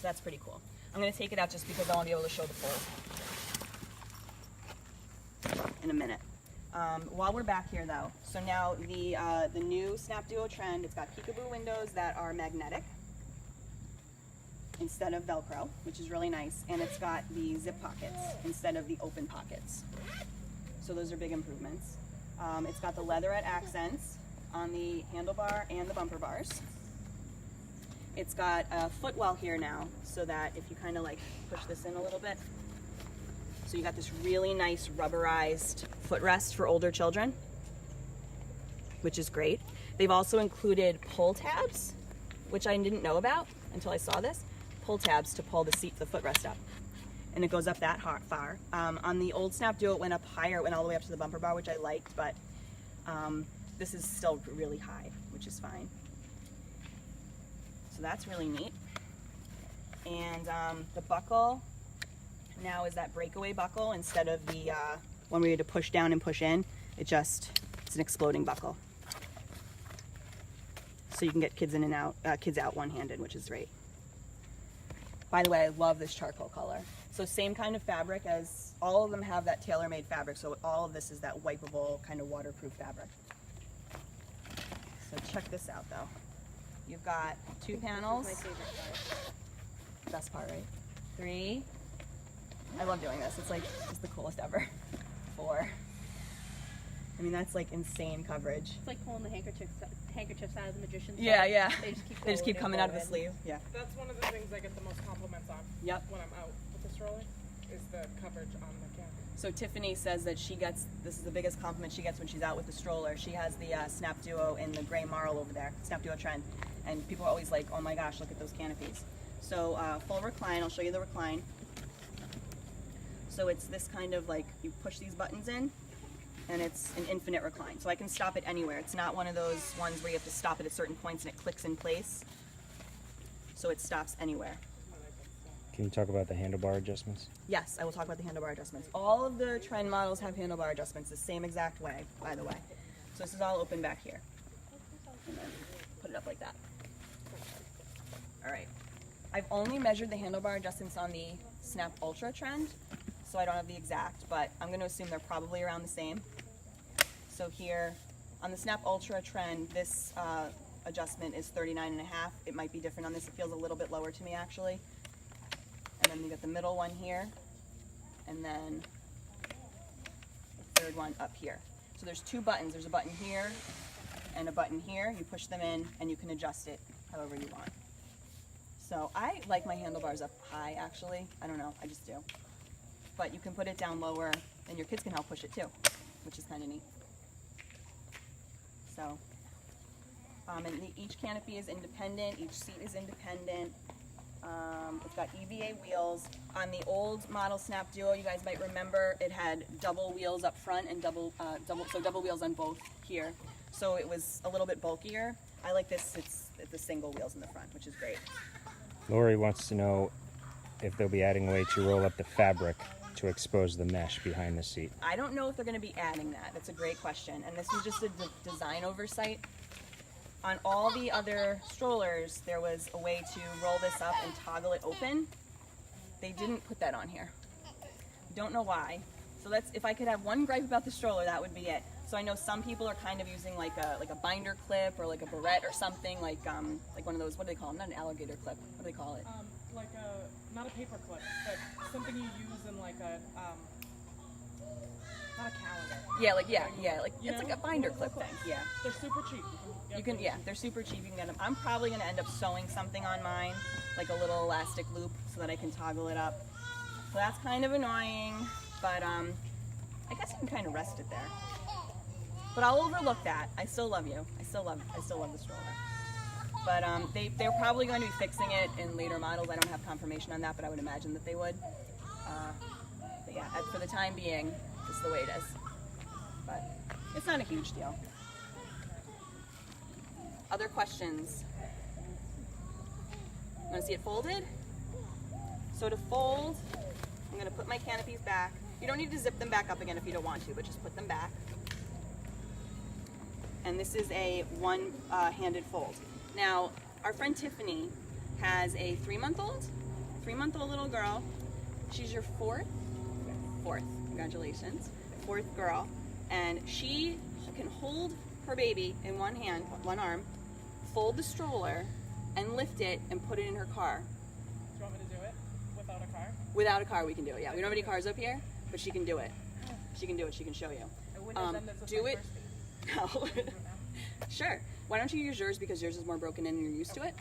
that's pretty cool. I'm going to take it out just because I want to be able to show the fold in a minute. While we're back here though, so now the new Snap Duo trend, it's got peekaboo windows that are magnetic instead of Velcro, which is really nice, and it's got the zip pockets instead of the open pockets. So those are big improvements. It's got the leatherette accents on the handlebar and the bumper bars. It's got a footwell here now, so that if you kind of like push this in a little bit, so you got this really nice rubberized footrest for older children, which is great. They've also included pull tabs, which I didn't know about until I saw this. Pull tabs to pull the footrest up. And it goes up that far. On the old Snap Duo, it went up higher, it went all the way up to the bumper bar, which I liked, but this is still really high, which is fine. So that's really neat. And the buckle now is that breakaway buckle instead of the one where you had to push down and push in. It's an exploding buckle. So you can get kids in and out, kids out one-handed, which is great. By the way, I love this charcoal color. So same kind of fabric as, all of them have that tailor-made fabric, so all of this is that wipeable kind of waterproof fabric. So check this out though. You've got 2 panels. This is my favorite part. Best part, right? 3. I love doing this. It's like just the coolest ever. 4. I mean, that's like insane coverage. It's like pulling the handkerchiefs out of the magician's Yeah, bag. yeah. They just keep coming out of the sleeve. Yeah. That's one of the things I get the most compliments on. Yep. When I'm out with the stroller, is the coverage on the canopy. So Tiffany says that she gets, this is the biggest compliment she gets when she's out with the stroller. She has the Snap Duo in the gray marl over there, Snap Duo trend. And people are always like, oh my gosh, look at those canopies. So full recline, I'll show you the recline. So it's this kind of like, you push these buttons in, and it's an infinite recline. So I can stop it anywhere. It's not one of those ones where you have to stop it at certain points and it clicks in place. So it stops anywhere. Can you talk about the handlebar adjustments? Yes, I will talk about the handlebar adjustments. All of the trend models have handlebar adjustments the same exact way, by the way. So this is all open back here. And then put it up like that. All right. I've only measured the handlebar adjustments on the Snap Ultra trend, so I don't have the exact, but I'm going to assume they're probably around the same. So here, on the Snap Ultra trend, this adjustment is 39.5. It might be different on this. It feels a little bit lower to me, actually. And then you got the middle one here, and then the third one up here. So there's 2 buttons. There's a button here and a button here. You push them in, and you can adjust it however you want. So I like my handlebars up high, actually. I don't know, I just do. But you can put it down lower, and your kids can help push it too, which is kind of neat. So, and each canopy is independent, each seat is independent. It's got EVA wheels. On the old model Snap Duo, you guys might remember, it had double wheels up front and double wheels on both here. So it was a little bit bulkier. I like this, it's the single wheels in the front, which is great. Lori wants to know if they'll be adding a way to roll up the fabric to expose the mesh behind the seat. I don't know if they're going to be adding that. That's a great question. And this is just a design oversight. On all the other strollers, there was a way to roll this up and toggle it open. They didn't put that on here. Don't know why. So that's, if I could have one gripe about the stroller, that would be it. So I know some people are kind of using like a binder clip or like a barrette or something, like one of those, what do they call them? Not an alligator clip. What do they call it? Like not a paper clip, but something you use in like a, not a calendar. Yeah, like it's like a binder clip thing. Yeah. They're super cheap. You can, yeah, they're super cheap. You can get them. I'm probably going to end up sewing something on mine, like a little elastic loop, so that I can toggle it up. So that's kind of annoying, but I guess you can kind of rest it there. But I'll overlook that. I still love you. I still love the stroller. But they're probably going to be fixing it in later models. I don't have confirmation on that, but I would imagine that they would. But yeah, for the time being, this is the way it is. But it's not a huge deal. Other questions? Want to see it folded? So to fold, I'm going to put my canopies back. You don't need to zip them back up again if you don't want to, but just put them back. And this is a one-handed fold. Now, our friend Tiffany has a 3-month-old, 3-month-old little girl. She's your fourth. Congratulations, fourth girl, and she can hold her baby in one hand, one arm, fold the stroller, and lift it and put it in her car. Do you want me to do it without a car? Without a car, we can do it. Yeah, we don't have any cars up here, but she can do it. She can do it. She can show you. I wouldn't have done this with Do my it. first baby. No. Sure. Why don't you use yours because yours is more broken in and you're used to it.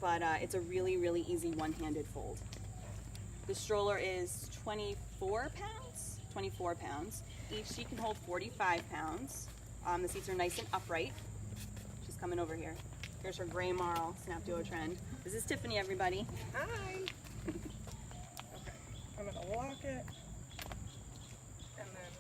But it's a really, really easy one-handed fold. The stroller is 24 pounds. 24 pounds. Each seat can hold 45 pounds. The seats are nice and upright. She's coming over here. Here's her gray marl Snap Duo Trend. This is Tiffany, everybody. Hi. Okay, I'm gonna lock it. And then,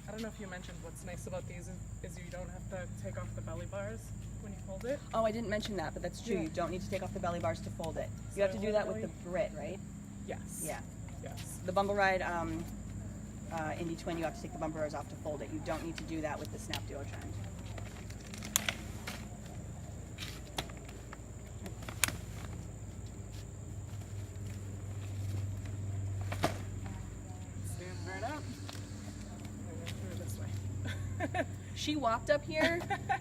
I don't know if you mentioned what's nice about these is you don't have to take off the belly bars when you fold it. Oh, I didn't mention that, but that's true. Yeah. You don't need to take off the belly bars to fold it. You So have to do that with the literally- Brit, right? Yes. Yeah. Yes. The Bumble Ride Indy Twin, you have to take the bumper bars off to fold it. You don't need to do that with the Snap Duo Trend. Stand right up. And then through this way. She walked up here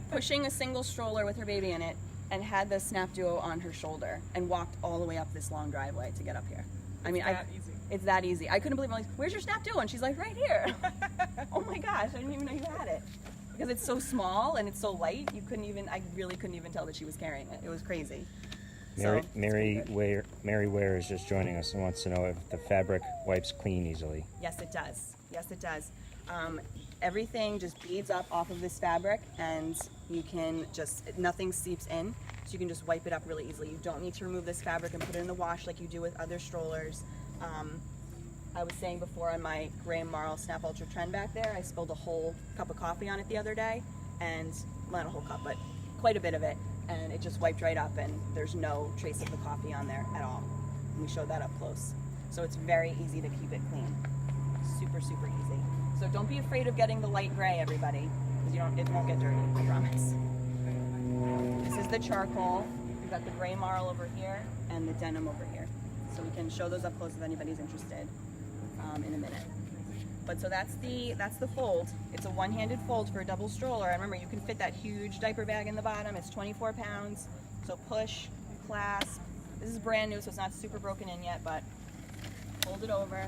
pushing a single stroller with her baby in it and had the Snap Duo on her shoulder and walked all the way up this long driveway to get up here. I mean, That easy. it's that easy. I couldn't believe it. I'm like, where's your Snap Duo? And she's like, right here. Oh my gosh, I didn't even know you had it. Because it's so small and it's so light, I really couldn't even tell that she was carrying it. It was crazy. Mary Ware is just joining us and wants to know if the fabric wipes clean easily. Yes, it does. Yes, it does. Everything just beads up off of this fabric and you can nothing seeps in, so you can just wipe it up really easily. You don't need to remove this fabric and put it in the wash like you do with other strollers. I was saying before on my Gray Marl Snap Ultra Trend back there, I spilled a whole cup of coffee on it the other day, and not a whole cup, but quite a bit of it, and it just wiped right up and there's no trace of the coffee on there at all. And we showed that up close. So it's very easy to keep it clean. Super, super easy. So don't be afraid of getting the light gray, everybody, because it won't get dirty, I promise. This is the charcoal. We've got the Gray Marl over here and the denim over here. So we can show those up close if anybody's interested in a minute. But so that's the fold. It's a one-handed fold for a double stroller. And remember, you can fit that huge diaper bag in the bottom. It's 24 pounds. So push, clasp. This is brand new, so it's not super broken in yet, but fold it over.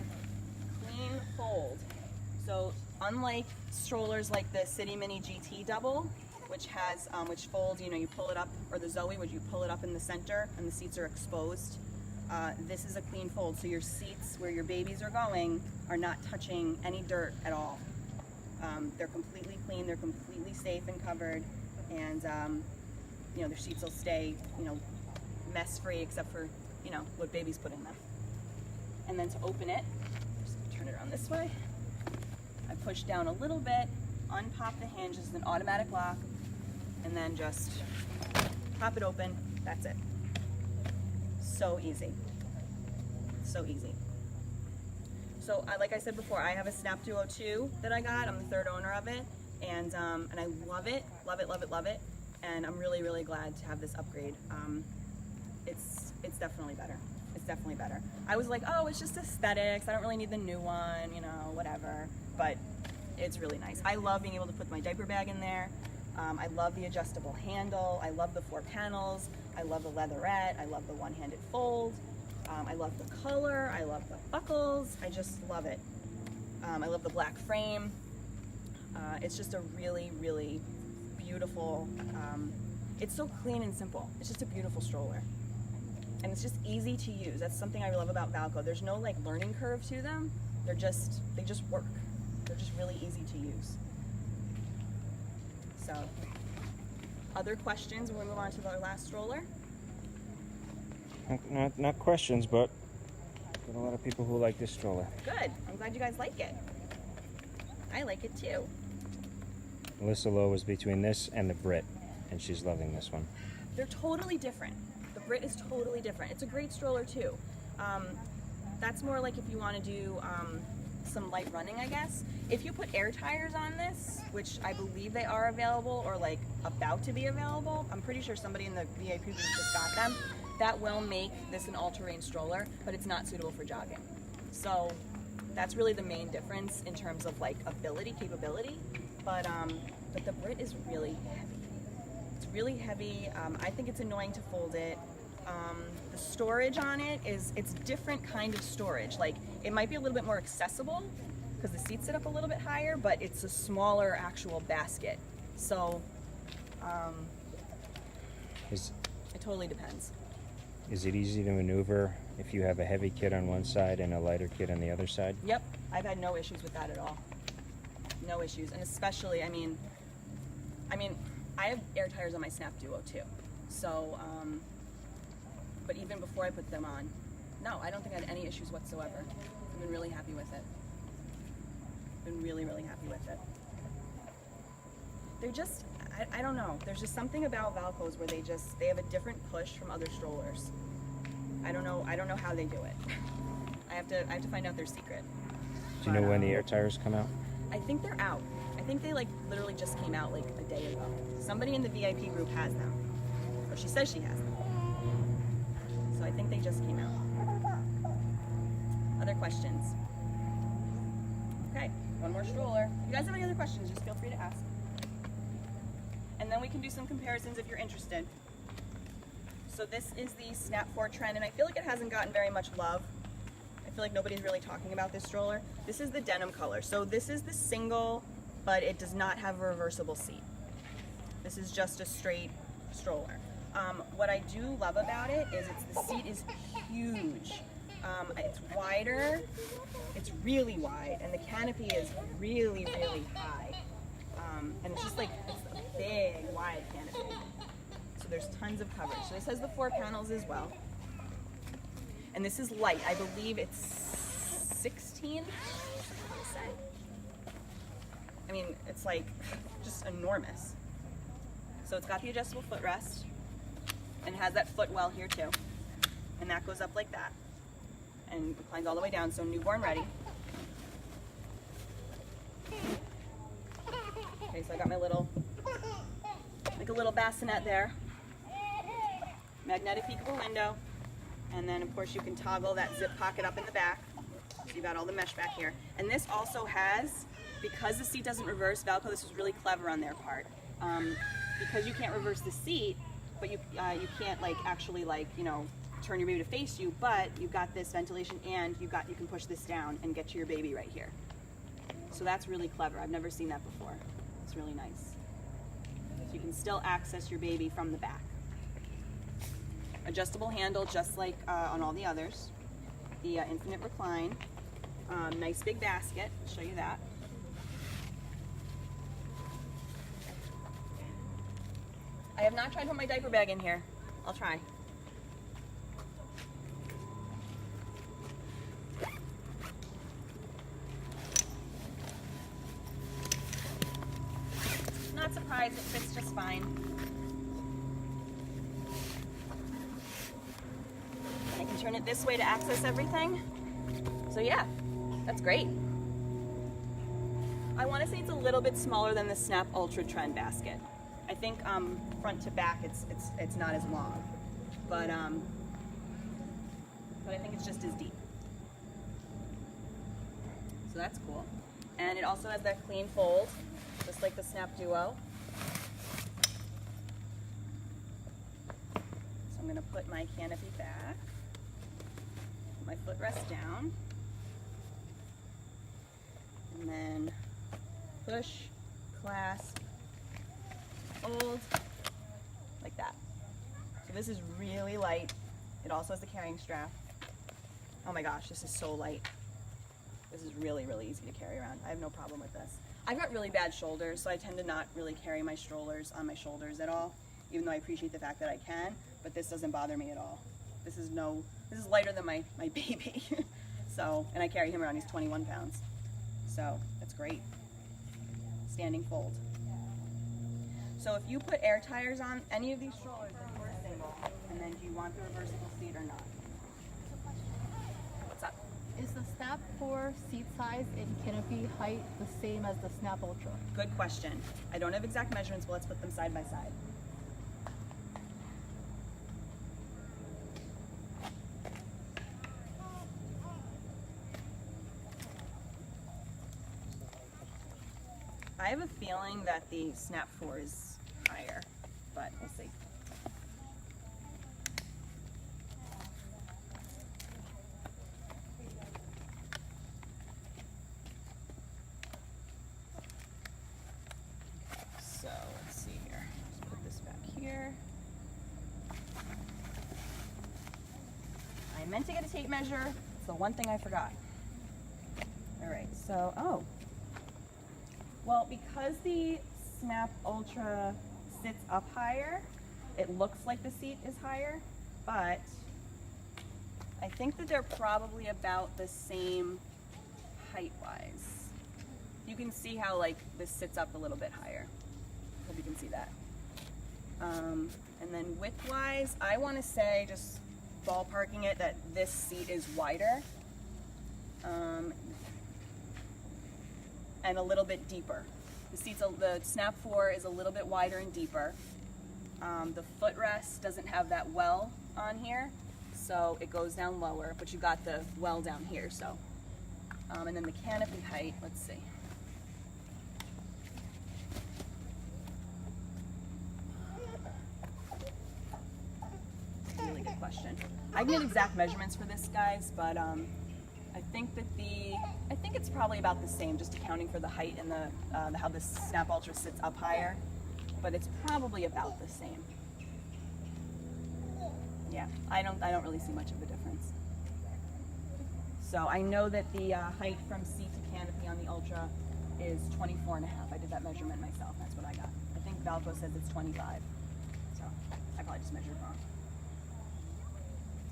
Clean fold. So unlike strollers like the City Mini GT Double, which has which folds, you pull it up, or the Zoe, which you pull it up in the center and the seats are exposed. This is a clean fold, so your seats where your babies are going are not touching any dirt at all. They're completely clean, they're completely safe and covered, and their seats will stay, mess-free except for, what babies put in them. And then to open it, just turn it around this way. I push down a little bit, unpop the hinge. This is an automatic lock, and then just pop it open. That's it. So easy. So easy. So like I said before, I have a Snap Duo 2 that I got. I'm the third owner of it, and I love it, love it, love it, love it. And I'm really, really glad to have this upgrade. It's definitely better. It's definitely better. I was like, oh, it's just aesthetics. I don't really need the new one, whatever. But it's really nice. I love being able to put my diaper bag in there. I love the adjustable handle. I love the 4 panels. I love the leatherette. I love the one-handed fold. I love the color. I love the buckles. I just love it. I love the black frame. It's just a really, really beautiful, it's so clean and simple. It's just a beautiful stroller. And it's just easy to use. That's something I love about Valco. There's no learning curve to them. They just work. They're just really easy to use. So, other questions when we move on to our last stroller? Not questions, but got a lot of people who like this stroller. Good. I'm glad you guys like it. I like it too. Melissa Lowe was between this and the Brit, and she's loving this one. They're totally different. The Brit is totally different. It's a great stroller too. That's more like if you want to do some light running, I guess. If you put air tires on this, which I believe they are available or about to be available, I'm pretty sure somebody in the VIP group just got them. that will make this an all-terrain stroller, but it's not suitable for jogging. So that's really the main difference in terms of like capability. But the Brit is really heavy. It's really heavy. I think it's annoying to fold it. The storage on it it's different kind of storage. Like it might be a little bit more accessible because the seats sit up a little bit higher, but it's a smaller actual basket. So it totally depends. Is it easy to maneuver if you have a heavy kid on one side and a lighter kid on the other side? Yep, I've had no issues with that at all. No issues, and especially, I mean, I have air tires on my Snap Duo too. So, but even before I put them on, no, I don't think I had any issues whatsoever. I've been really happy with it. Been really, really happy with it. They're just, I don't know. There's just something about Valcos where they have a different push from other strollers. I don't know how they do it. I have to find out their secret. Do you know when the air tires come out? I think they're out. I think they like literally just came out like a day ago. Somebody in the VIP group has them. Or she says she has them. So I think they just came out. Other questions? Okay, one more stroller. If you guys have any other questions, just feel free to ask. And then we can do some comparisons if you're interested. So this is the Snap 4 Trend, and I feel like it hasn't gotten very much love. I feel like nobody's really talking about this stroller. This is the denim color. So this is the single, but it does not have a reversible seat. This is just a straight stroller. What I do love about it is the seat is huge. It's wider, it's really wide, and the canopy is really, really high. And it's just like, it's a big, wide canopy. So there's tons of coverage. So this has the 4 panels as well. And this is light. I believe it's 16, I mean, it's like just enormous. So it's got the adjustable footrest and has that footwell here too. And that goes up like that and reclines all the way down, so newborn ready. Okay, so I got my little, like a little bassinet there. Magnetic peekable window. And then of course you can toggle that zip pocket up in the back. So you've got all the mesh back here. And this also has, because the seat doesn't reverse, Valco, this was really clever on their part. Because you can't reverse the seat, but you can't like actually like, you know, turn your baby to face you, but you've got this ventilation and you can push this down and get to your baby right here. So that's really clever. I've never seen that before. It's really nice. So you can still access your baby from the back. Adjustable handle, just like on all the others. The infinite recline. Nice big basket. I'll show you that. I have not tried to put my diaper bag in here. I'll try. Not surprised, it fits just fine. I can turn it this way to access everything. So yeah, that's great. I want to say it's a little bit smaller than the Snap Ultra Trend basket. I think front to back it's not as long, but I think it's just as deep. So that's cool. And it also has that clean fold, just like the Snap Duo. So I'm going to put my canopy back, put my footrest down, and then push, clasp, hold, like that. So this is really light. It also has the carrying strap. Oh my gosh, this is so light. This is really, really easy to carry around. I have no problem with this. I've got really bad shoulders, so I tend to not really carry my strollers on my shoulders at all, even though I appreciate the fact that I can, but this doesn't bother me at all. This is lighter than my baby. So, and I carry him around, he's 21 pounds. So, that's great. Standing fold. So if you put air tires on any of these strollers, then you're single, and then do you want the reversible seat or not? What's up? Is the Snap 4 seat size and canopy height the same as the Snap Ultra? Good question. I don't have exact measurements, but let's put them side by side. I have a feeling that the Snap 4 is higher, but we'll see. So let's see here. Just put this back here. I meant to get a tape measure. It's the one thing I forgot. All right, so, oh. Well, because the Snap Ultra sits up higher, it looks like the seat is higher, but I think that they're probably about the same height-wise. You can see how, like, this sits up a little bit higher. Hope you can see that. And then width-wise, I want to say, just ballparking it, that this seat is wider. And a little bit deeper. The Snap 4 is a little bit wider and deeper. The footrest doesn't have that well on here, so it goes down lower, but you got the well down here, so. And then the canopy height, let's see. Really good question. I can get exact measurements for this, guys, but I think it's probably about the same, just accounting for the height and the how the Snap Ultra sits up higher, but it's probably about the same. Yeah, I don't really see much of a difference. So I know that the height from seat to canopy on the Ultra is 24 and a half. I did that measurement myself. That's what I got. I think Valco says it's 25. So I probably just measured wrong.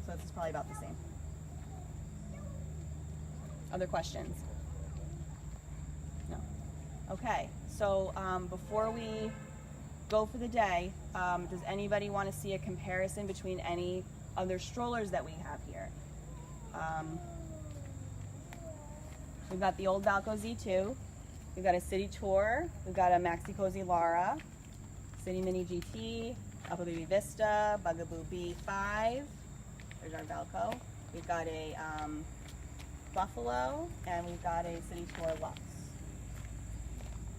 So this is probably about the same. Other questions? No. Okay, so before we go for the day, does anybody want to see a comparison between any other strollers that we have here? We've got the old Valco Z2, we've got a City Tour, we've got a Maxi Cozy Lara, City Mini GT, Upper Baby Vista, Bugaboo B5, there's our Valco. We've got a Buffalo, and we've got a City Tour Lux.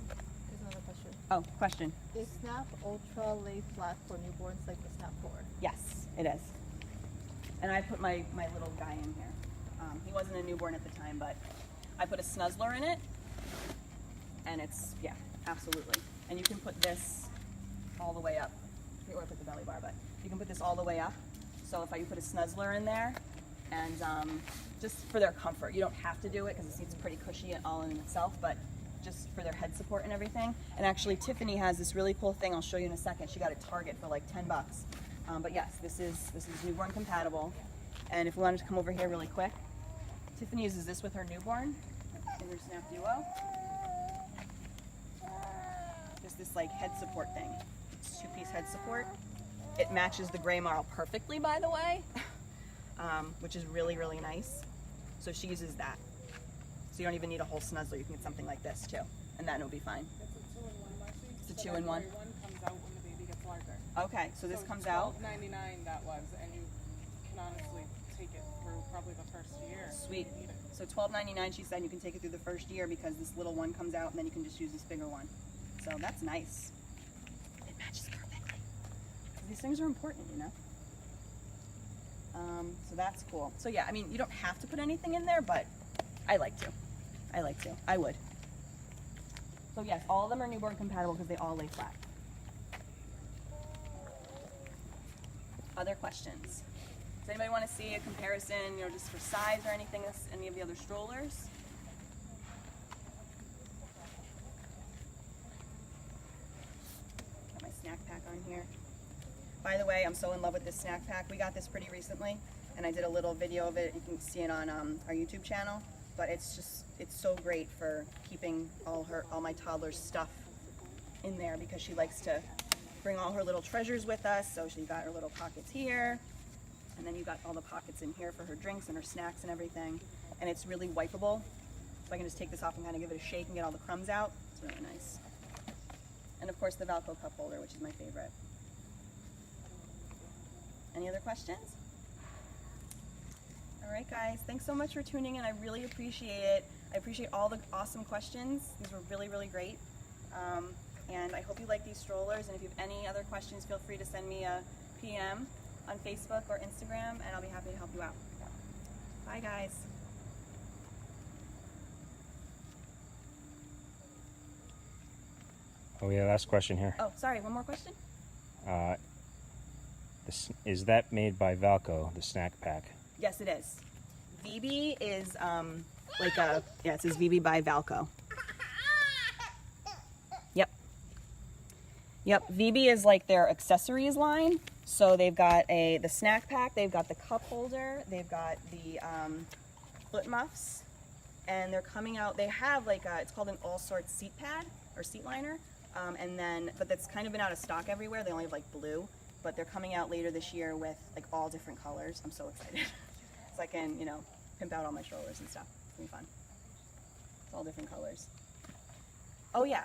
There's another question. Oh, question. Is Snap Ultra lay flat for newborns like the Snap 4? Yes, it is. And I put my little guy in here. He wasn't a newborn at the time, but I put a snuzzler in it, and it's, yeah, absolutely. And you can put this all the way up. I forget where I put the belly bar, but you can put this all the way up. So if you put a snuzzler in there, and just for their comfort. You don't have to do it because the seat's pretty cushy all in itself, but just for their head support and everything. And actually Tiffany has this really cool thing I'll show you in a second. She got it at Target for like 10 bucks. But yes, this is newborn compatible. And if we wanted to come over here really quick, Tiffany uses this with her newborn in her Snap Duo. Just this like head support thing. It's two-piece head support. It matches the gray marl perfectly, by the way, which is really, really nice. So she uses that. So you don't even need a whole snuzzler. You can get something like this too, and that will be fine. It's a 2-in-1, Marcy. It's a 2-in-1. Every one comes out when the baby gets larger. Okay, so this comes out. $12.99 that was, and you can honestly take it through probably the first year. Sweet. If you need it. So $12.99, she said you can take it through the first year because this little one comes out and then you can just use this bigger one. So that's nice. It matches perfectly. These things are important, you know? So that's cool. So yeah, I mean, you don't have to put anything in there, but I like to. I like to. I would. So yes, all of them are newborn compatible because they all lay flat. Other questions? Does anybody want to see a comparison, you know, just for size or anything, any of the other strollers? Got my snack pack on here. By the way, I'm so in love with this snack pack. We got this pretty recently, and I did a little video of it. You can see it on our YouTube channel. But it's so great for keeping all my toddler's stuff in there because she likes to bring all her little treasures with us. So she got her little pockets here, and then you got all the pockets in here for her drinks and her snacks and everything. And it's really wipeable, so I can just take this off and kind of give it a shake and get all the crumbs out. It's really nice. And of course the Valco cup holder, which is my favorite. Any other questions? All right, guys, thanks so much for tuning in. I really appreciate it. I appreciate all the awesome questions. These were really, really great. And I hope you like these strollers, and if you have any other questions, feel free to send me a PM on Facebook or Instagram, and I'll be happy to help you out. Bye, guys. Oh yeah, last question here. Oh, sorry, one more question? Is that made by Valco, the snack pack? Yes, it is. VB is it says VB by Valco. Yep, VB is like their accessories line. So they've got the snack pack, they've got the cup holder, they've got the foot muffs, and they're coming out, they have it's called an all sorts seat pad or seat liner. But that's kind of been out of stock everywhere. They only have like blue, but they're coming out later this year with like all different colors. I'm so excited. So I can, pimp out all my strollers and stuff. It's gonna be fun. It's all different colors. Oh yeah,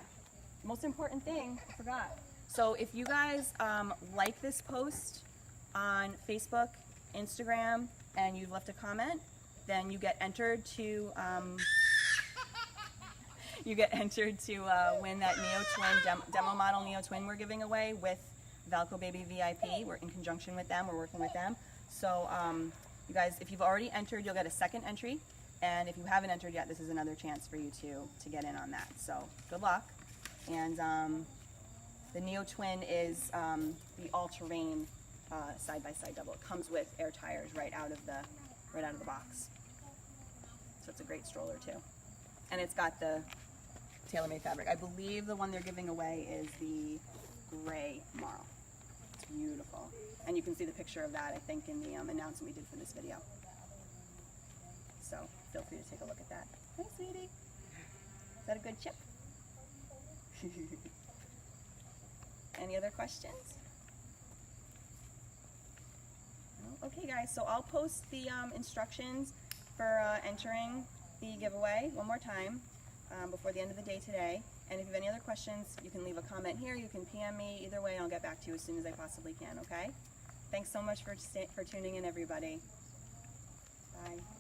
most important thing, I forgot. So if you guys like this post on Facebook, Instagram, and you've left a comment, then you get entered to win that Neo Twin demo model Neo Twin we're giving away with Valco Baby VIP. We're in conjunction with them. We're working with them. So you guys, if you've already entered, you'll get a second entry. And if you haven't entered yet, this is another chance for you to get in on that. So good luck. And the Neo Twin is the all-terrain side-by-side double. It comes with air tires right out of the box. So it's a great stroller too. And it's got the tailor-made fabric. I believe the one they're giving away is the gray marl. It's beautiful. And you can see the picture of that, I think, in the announcement we did for this video. So feel free to take a look at that. Hi, sweetie. Is that a good chip? Any other questions? No? Okay, guys, so I'll post the instructions for entering the giveaway one more time before the end of the day today. And if you have any other questions, you can leave a comment here, you can PM me, either way, I'll get back to you as soon as I possibly can, okay? Thanks so much for tuning in, everybody. Bye.